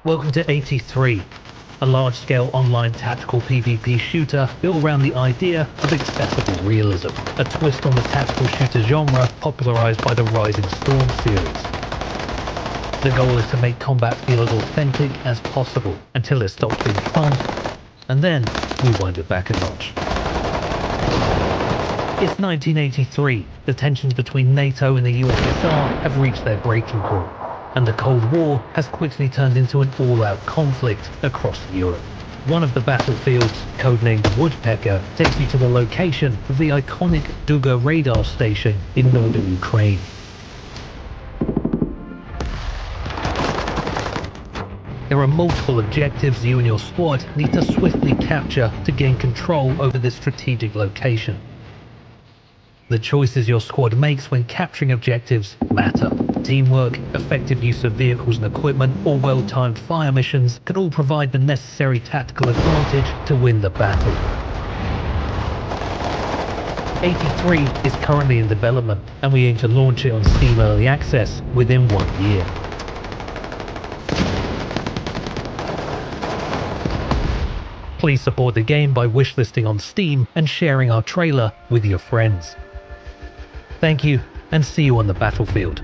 Welcome to 83, a large-scale online tactical PvP shooter built around the idea of accessible realism, a twist on the tactical shooter genre popularized by the Rising Storm series. The goal is to make combat feel as authentic as possible until it stops being fun, and then we wind it back a notch. It's 1983, the tensions between NATO and the USSR have reached their breaking point, and the Cold War has quickly turned into an all-out conflict across Europe. One of the battlefields, codenamed Woodpecker, takes you to the location of the iconic Duga radar station in northern Ukraine. There are multiple objectives you and your squad need to swiftly capture to gain control over this strategic location. The choices your squad makes when capturing objectives matter. Teamwork, effective use of vehicles and equipment, or well-timed fire missions can all provide the necessary tactical advantage to win the battle. 83 is currently in development, and we aim to launch it on Steam Early Access within 1 year. Please support the game by wishlisting on Steam and sharing our trailer with your friends. Thank you, and see you on the battlefield.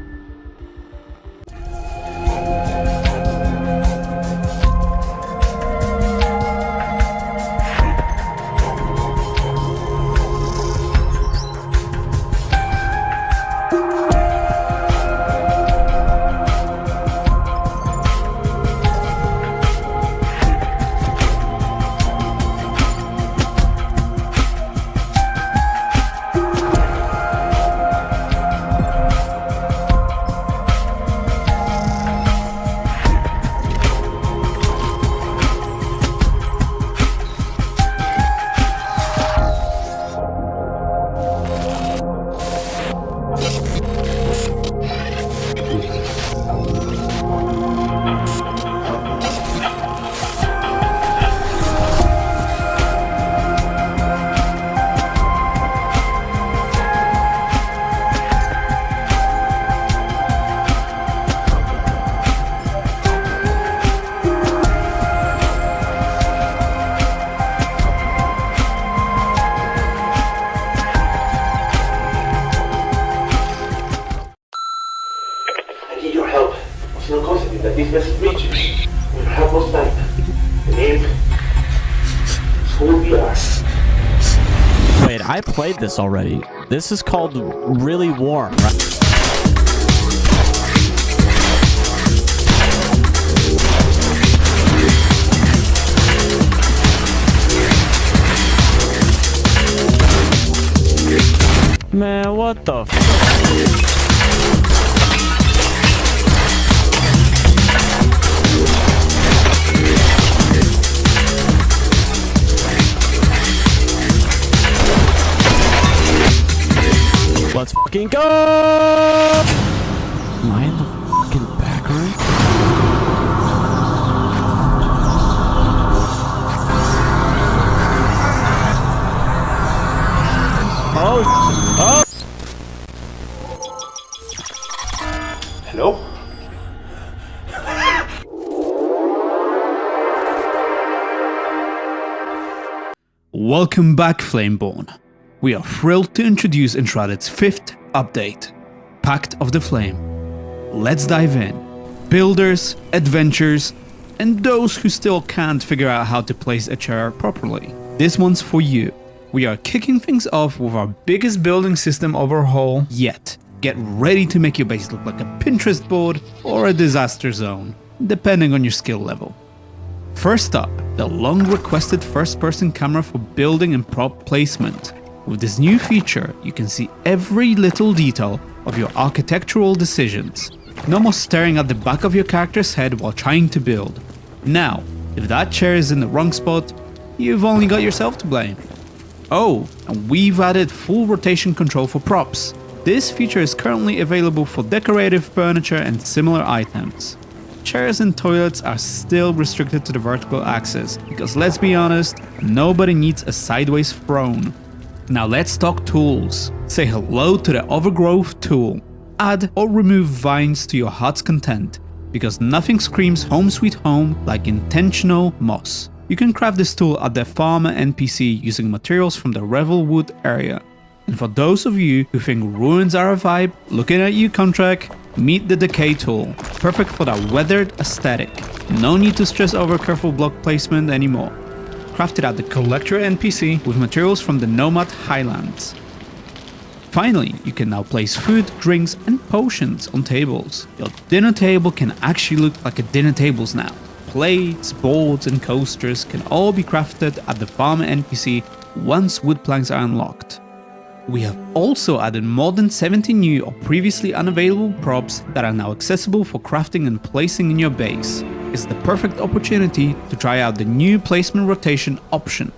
That this message reaches will help us find the name VR. Wait, I played this already. This is called Really Warm, right? Man, what the f***? Let's fucking go! Am I in the fucking back room? Oh! Oh! Hello? Welcome back, Flameborn. We are thrilled to introduce Enshrouded's 5th update, Pact of the Flame. Let's dive in. Builders, adventurers, and those who still can't figure out how to place a chair properly. This one's for you. We are kicking things off with our biggest building system overhaul yet. Get ready to make your base look like a Pinterest board or a disaster zone, depending on your skill level. First up, the long-requested first-person camera for building and prop placement. With this new feature, you can see every little detail of your architectural decisions. No more staring at the back of your character's head while trying to build. Now, if that chair is in the wrong spot, you've only got yourself to blame. Oh, and we've added full rotation control for props. This feature is currently available for decorative furniture and similar items. Chairs and toilets are still restricted to the vertical axis, because let's be honest, nobody needs a sideways throne. Now let's talk tools. Say hello to the Overgrowth tool. Add or remove vines to your hut's content. because nothing screams home sweet home like intentional moss. You can craft this tool at the farmer NPC using materials from the Revelwood area. And for those of you who think ruins are a vibe, looking at you contract, meet the decay tool, perfect for that weathered aesthetic. No need to stress over careful block placement anymore. Crafted at the collector NPC with materials from the Nomad Highlands. Finally, you can now place food, drinks and potions on tables. Your dinner table can actually look like a dinner tables now. Plates, boards and coasters can all be crafted at the farmer NPC once wood planks are unlocked. We have also added more than 70 new or previously unavailable props that are now accessible for crafting and placing in your base. It's the perfect opportunity to try out the new placement rotation option.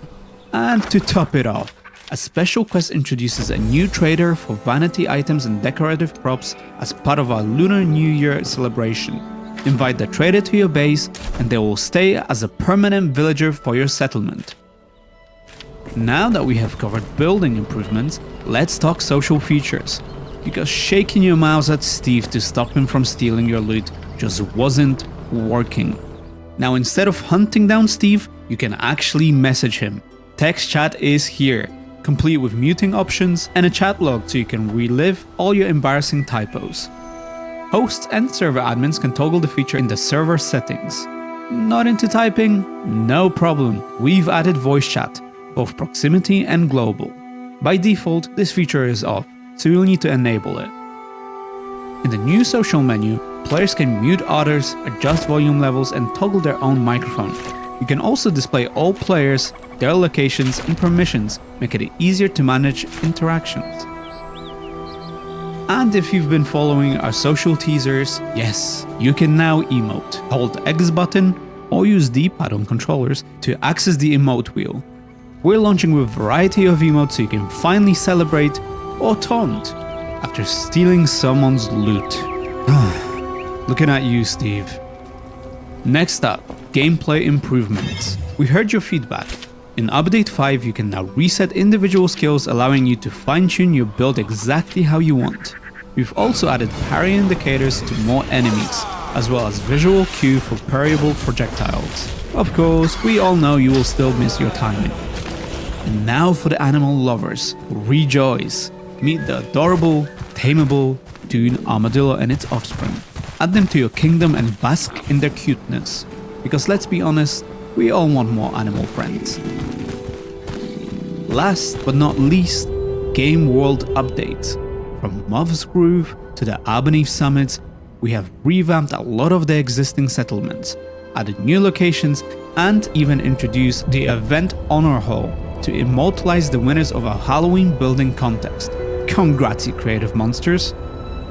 And to top it off, a special quest introduces a new trader for vanity items and decorative props as part of our Lunar New Year celebration. Invite the trader to your base and they will stay as a permanent villager for your settlement. Now that we have covered building improvements, let's talk social features. Because shaking your mouse at Steve to stop him from stealing your loot just wasn't working. Now instead of hunting down Steve, you can actually message him. Text chat is here, complete with muting options and a chat log so you can relive all your embarrassing typos. Hosts and server admins can toggle the feature in the server settings. Not into typing? No problem, we've added voice chat, both proximity and global. By default, this feature is off, so you'll need to enable it. In the new social menu, players can mute others, adjust volume levels and toggle their own microphone. You can also display all players, their locations and permissions, making it easier to manage interactions. And if you've been following our social teasers, yes, you can now emote. Hold X button or use D-pad on controllers to access the emote wheel. We're launching with a variety of emotes so you can finally celebrate or taunt after stealing someone's loot. Looking at you, Steve. Next up, gameplay improvements. We heard your feedback. In Update 5, you can now reset individual skills, allowing you to fine-tune your build exactly how you want. We've also added parry indicators to more enemies, as well as visual cue for parryable projectiles. Of course, we all know you will still miss your timing. And now for the animal lovers, rejoice! Meet the adorable, tameable dune armadillo and its offspring. Add them to your kingdom and bask in their cuteness. Because let's be honest, we all want more animal friends. Last but not least, game world updates. From M.O.Z.I Groove to the Albanese summits, we have revamped a lot of the existing settlements, added new locations, and even introduced the Event Honor Hall to immortalize the winners of our Halloween building contest. Congrats, you creative monsters!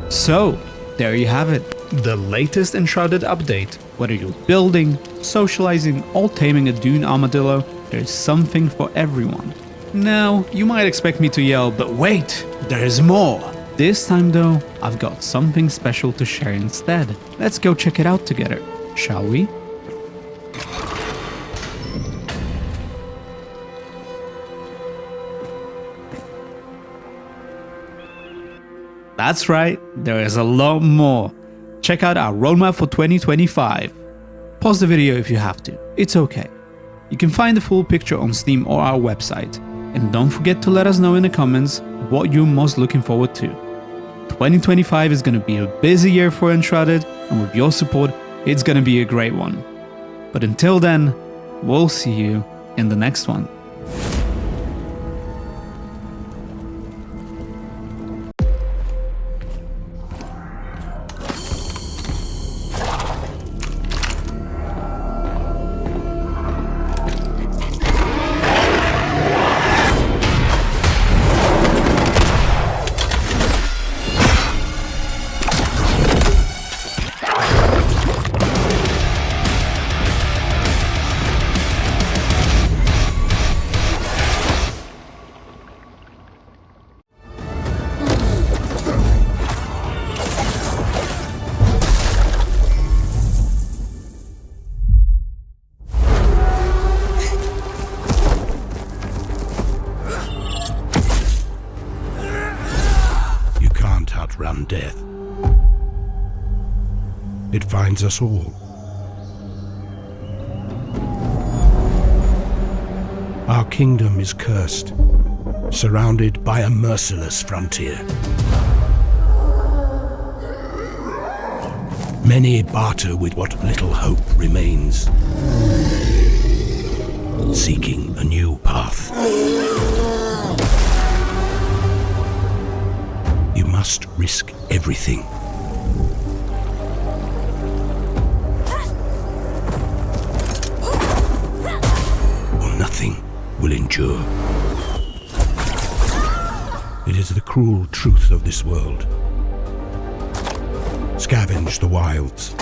So, there you have it, the latest Enshrouded update. Whether you're building, socializing, or taming a dune armadillo, there's something for everyone. Now, you might expect me to yell, but wait, there's more! This time though, I've got something special to share instead. Let's go check it out together, shall we? That's right, there is a lot more. Check out our roadmap for 2025. Pause the video if you have to, it's okay. You can find the full picture on Steam or our website. And don't forget to let us know in the comments what you're most looking forward to. 2025 is going to be a busy year for Enshrouded, and with your support, it's going to be a great one. But until then, we'll see you in the next one. finds us all. Our kingdom is cursed, surrounded by a merciless frontier. Many barter with what little hope remains, seeking a new path. You must risk everything. Or nothing will endure. It is the cruel truth of this world. Scavenge the wilds.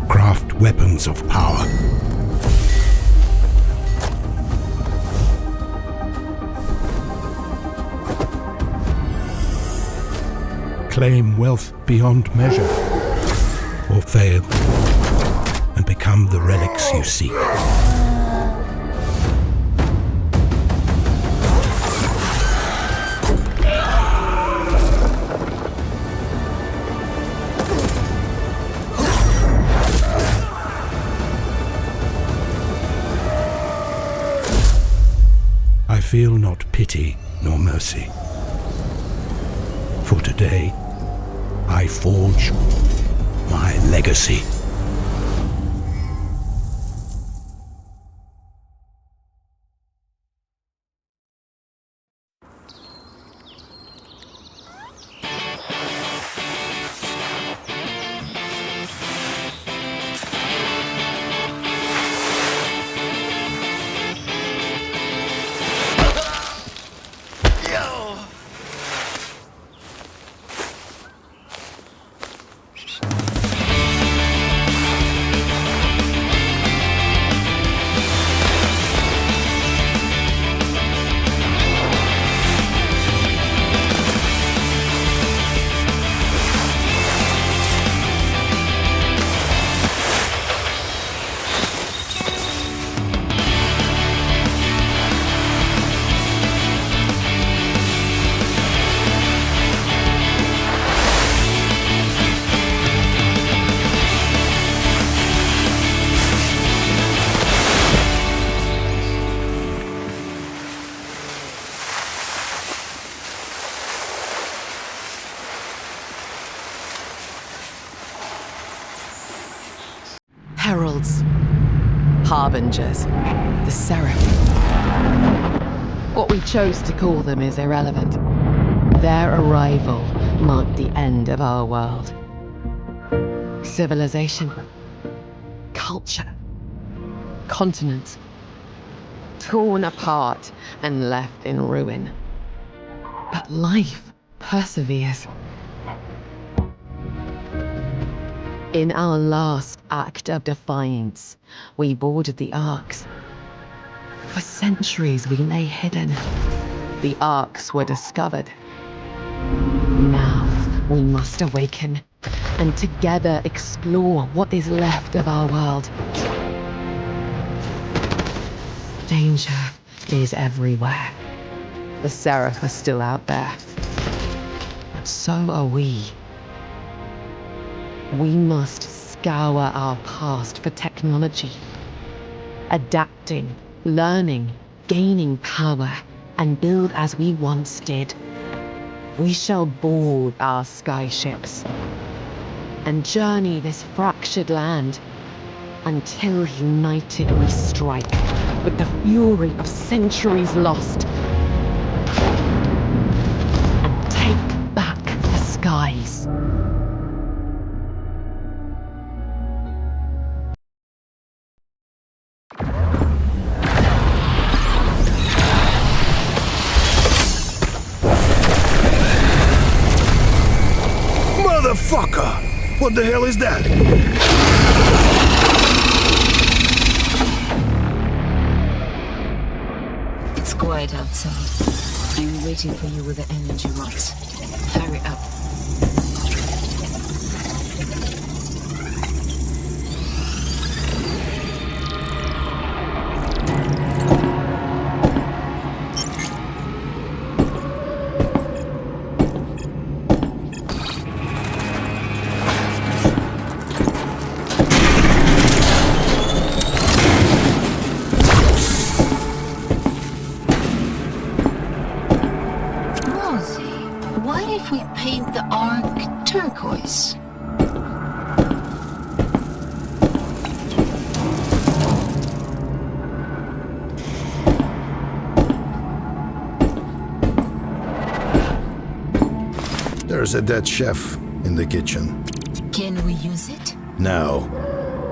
Craft weapons of power. Claim wealth beyond measure, or fail and become the relics you seek. I feel not pity nor mercy. For today, I forge my legacy. Heralds, harbingers, the seraph. What we chose to call them is irrelevant. Their arrival marked the end of our world. Civilization, culture, continents, torn apart and left in ruin. But life perseveres. In our last act of defiance, we boarded the Arks. For centuries we lay hidden. The Arks were discovered. Now we must awaken and together explore what is left of our world. Danger is everywhere. The Seraph are still out there. So are we. We must scour our past for technology, adapting, learning, gaining power, and build as we once did. We shall board our skyships and journey this fractured land until united we strike with the fury of centuries lost and take back the skies. Motherfucker! What the hell is that? It's quiet outside. I'm waiting for you with the energy rods. Hurry up. What if we paint the arc turquoise? There's a dead chef in the kitchen. Can we use it? No.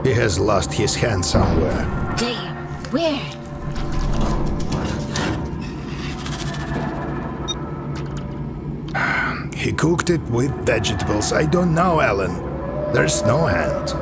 He has lost his hand somewhere. Damn, where? He cooked it with vegetables. I don't know, Alan. There's no hand.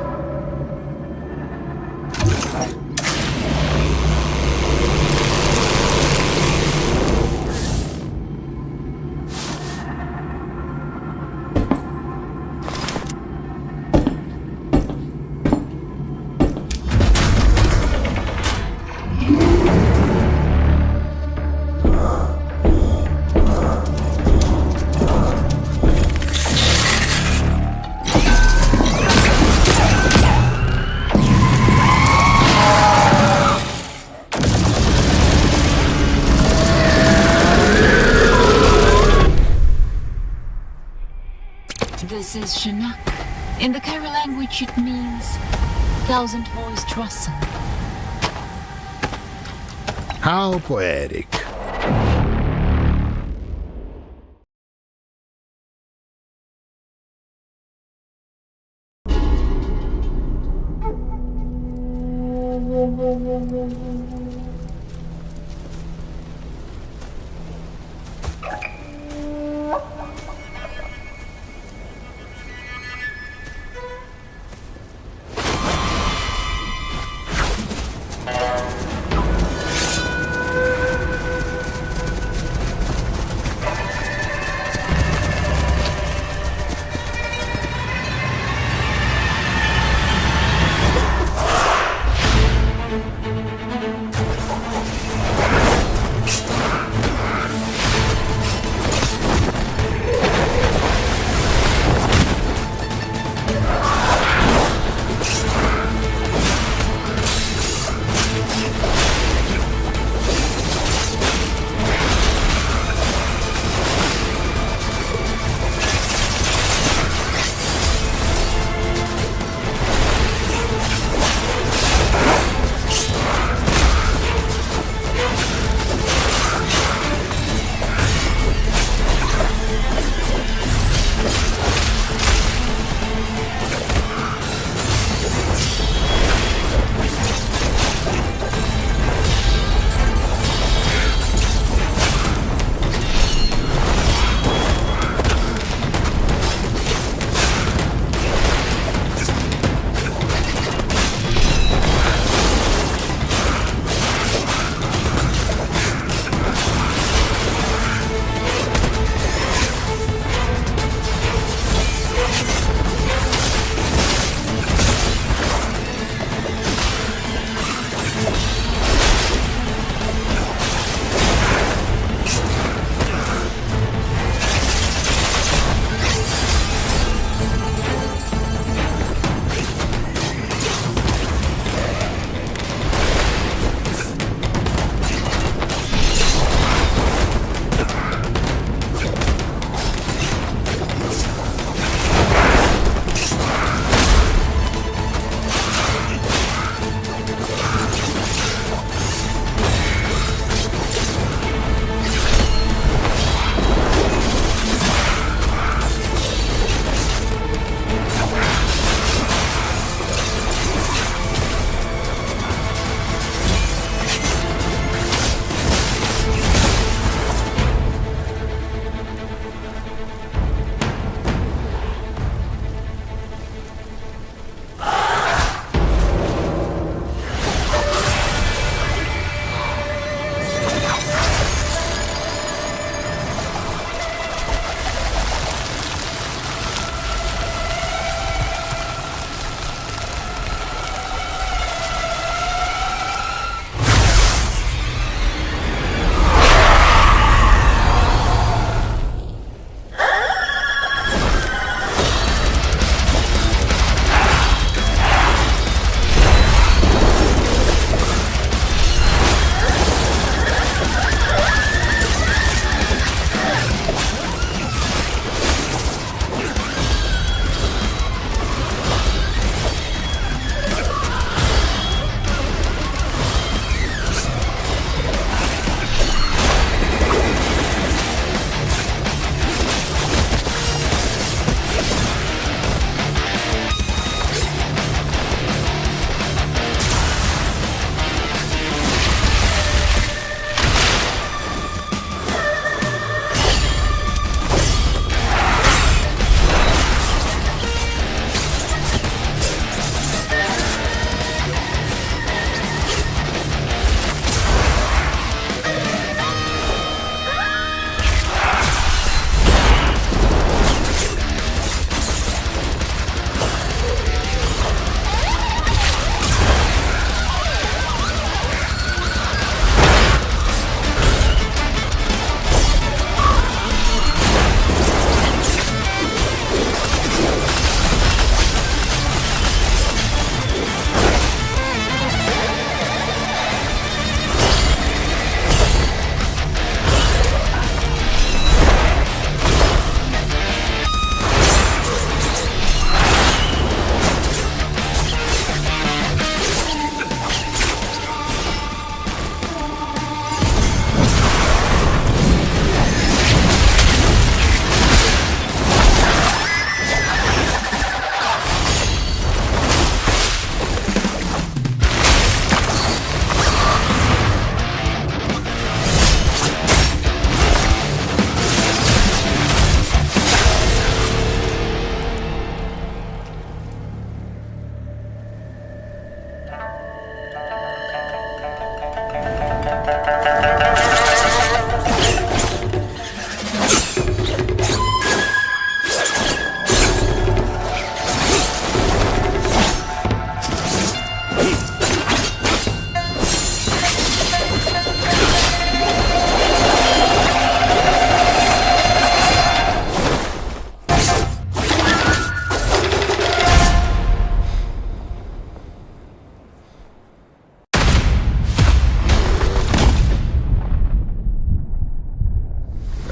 This is Chinook. In the Kara language, it means thousand-voiced rustle. How poetic.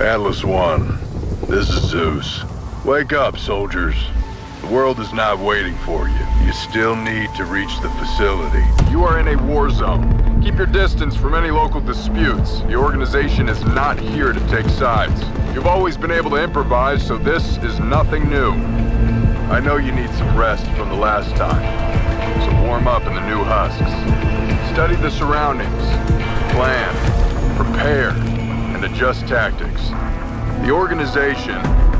Atlas 1, this is Zeus. Wake up, soldiers. The world is not waiting for you. You still need to reach the facility. You are in a war zone. Keep your distance from any local disputes. The organization is not here to take sides. You've always been able to improvise, so this is nothing new. I know you need some rest from the last time, so warm up in the new husks. Study the surroundings, plan, prepare, and adjust tactics. The organization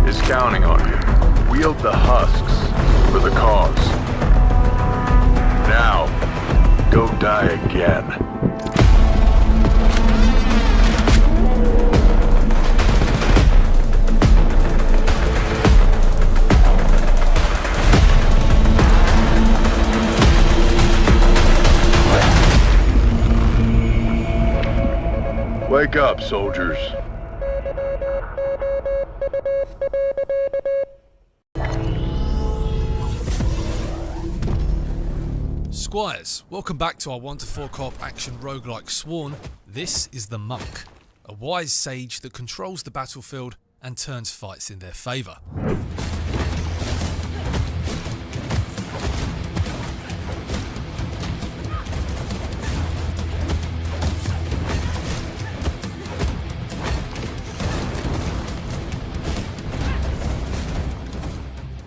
is counting on you. Wield the husks for the cause. Now, go die again. Wake up, soldiers. Squires, welcome back to our 1-4 co-op action roguelike Sworn. This is the Monk, a wise sage that controls the battlefield and turns fights in their favour.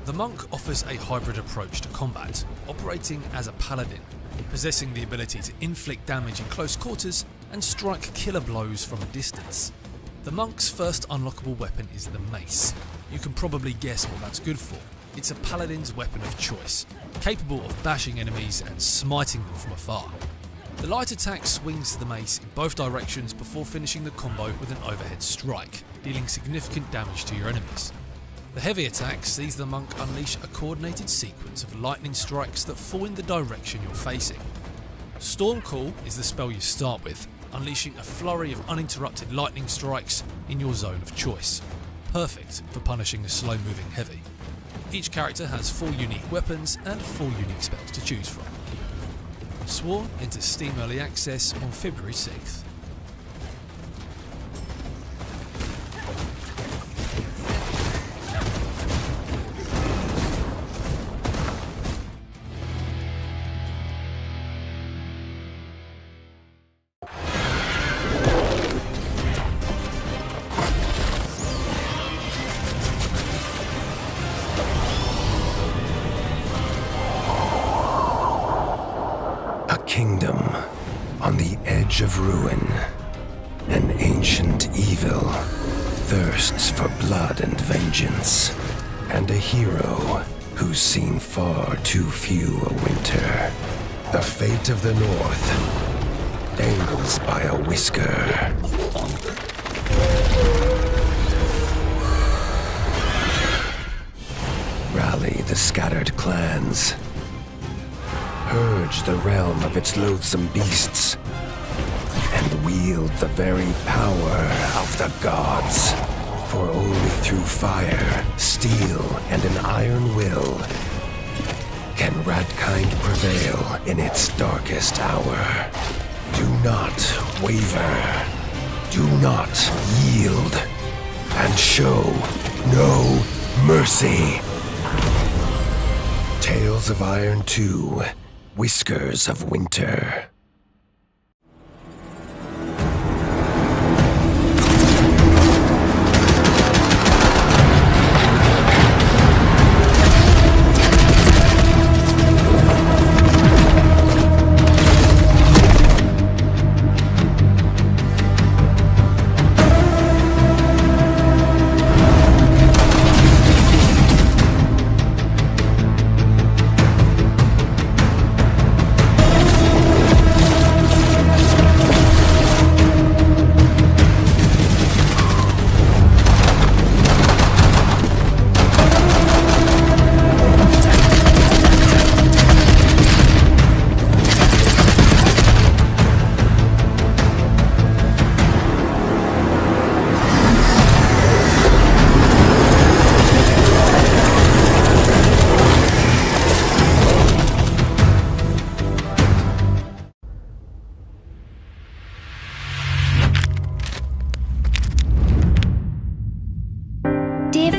The Monk offers a hybrid approach to combat, operating as a paladin, possessing the ability to inflict damage in close quarters and strike killer blows from a distance. The Monk's first unlockable weapon is the mace. You can probably guess what that's good for. It's a paladin's weapon of choice, capable of bashing enemies and smiting them from afar. The light attack swings the mace in both directions before finishing the combo with an overhead strike, dealing significant damage to your enemies. The heavy attack sees the Monk unleash a coordinated sequence of lightning strikes that fall in the direction you're facing. Storm Call is the spell you start with, unleashing a flurry of uninterrupted lightning strikes in your zone of choice. Perfect for punishing the slow-moving heavy. Each character has 4 unique weapons and 4 unique spells to choose from. Sworn into Steam Early Access on February 6th. Kingdom on the edge of ruin. An ancient evil thirsts for blood and vengeance. And a hero who's seen far too few a winter. The fate of the North dangles by a whisker. Rally the scattered clans. Purge the realm of its loathsome beasts, and wield the very power of the gods. For only through fire, steel, and an iron will can Radkind prevail in its darkest hour. Do not waver. Do not yield. And show no mercy. Tales of Iron 2. Whiskers of Winter.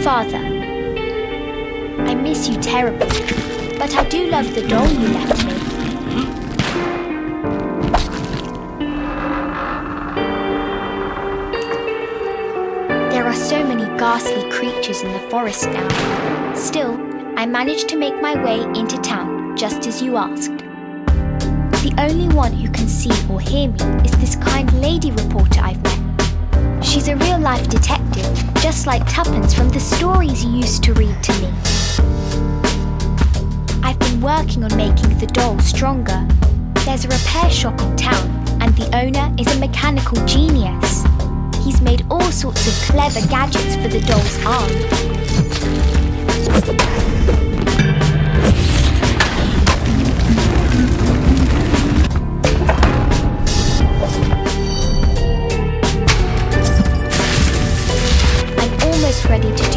Father, I miss you terribly, but I do love the doll you left me. There are so many ghastly creatures in the forest now. Still, I managed to make my way into town, just as you asked. The only one who can see or hear me is this kind lady reporter I've met. She's a real-life detective, just like Tuppence from the stories you used to read to me. I've been working on making the doll stronger. There's a repair shop in town, and the owner is a mechanical genius. He's made all sorts of clever gadgets for the doll's arm. I'm almost ready to